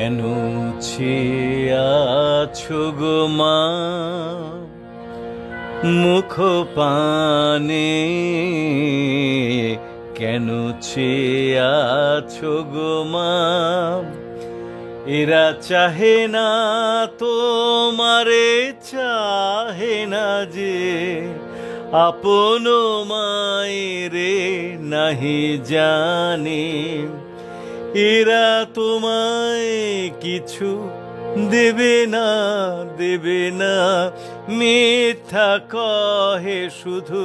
কেন চেয়ে আছো গো মা মুখ পানে? কেন চেয়ে আছো গো মা? এরা চাহে না তোমারে, চাহে না যে আপন মায়েরে নাহি জানে। এরা তোমায় কিছু দেবে না, দেবে না, মিথ্যা কহে শুধু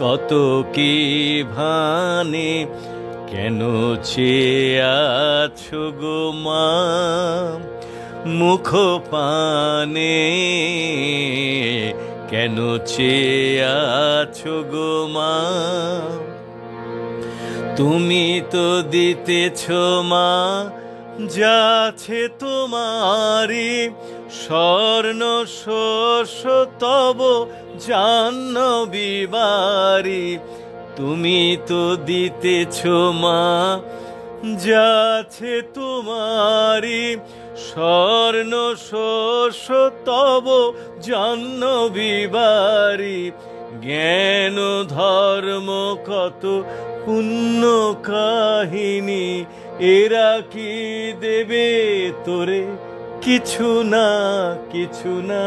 কত কি ভানে। কেন চেয়ে আছো গো মা মুখ পানে? কেন চেয়ে আছো গো মা? তুমি তো দিতেছ মা যাছে তোমারি, স্বর্ণ শস্য তব জাহ্নবী বারি। তুমি তো দিতেছ মা যাছে তোমারি, স্বর্ণ শস্য তব জাহ্নবী বারি। জ্ঞান ধর্ম কত পুণ্য কাহিনী, এরা কি দেবে তোরে? কিছু না, কিছু না,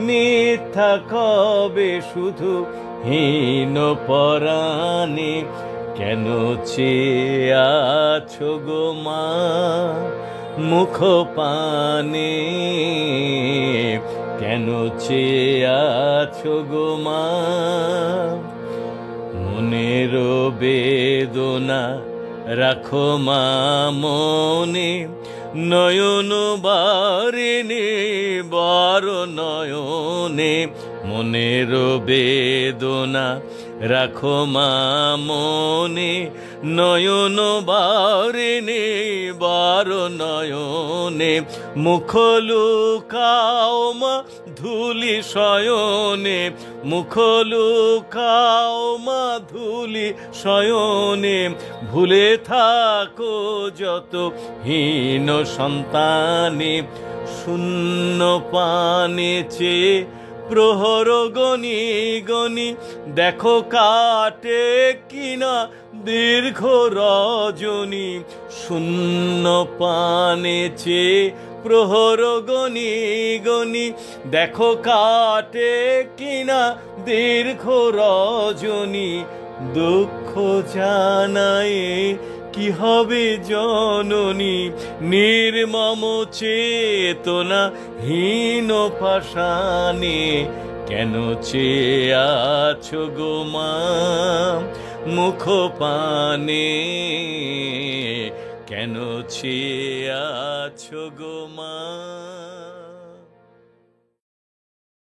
মিথ্যা কবে শুধু হীন পরাণে। কেন চেয়ে আছো গো মা মুখ পানে? কেন চেয়ে আছো গো মা? মনের বেদনা রাখো মা মনে, নয়ন বারিণী বার নয়নে। মনের বেদনা রাখো মা মনে, নয়ন বারিণী বার নয়নে। মুখ লুকাও মা ধুলি শয়নে, মুখ লুকাও মা ধুলি শয়নে। ভুলে থাকো যত হীন সন্তানে, শূন্য পানে চেয়ে প্রহর গনি গনি। দেখো কাটে কিনা দীর্ঘ রজনী, শূন্য পানে চেয়ে প্রহর গনি গনি। দেখো কাটে কিনা দীর্ঘ রজনী। দুঃখ জানায় কি হবে জননী, নির্মম চেতনা হীন পাষাণে। কেন চেয়ে আছো গো মা মুখ পানে? কেন চেয়ে আছো গো মা?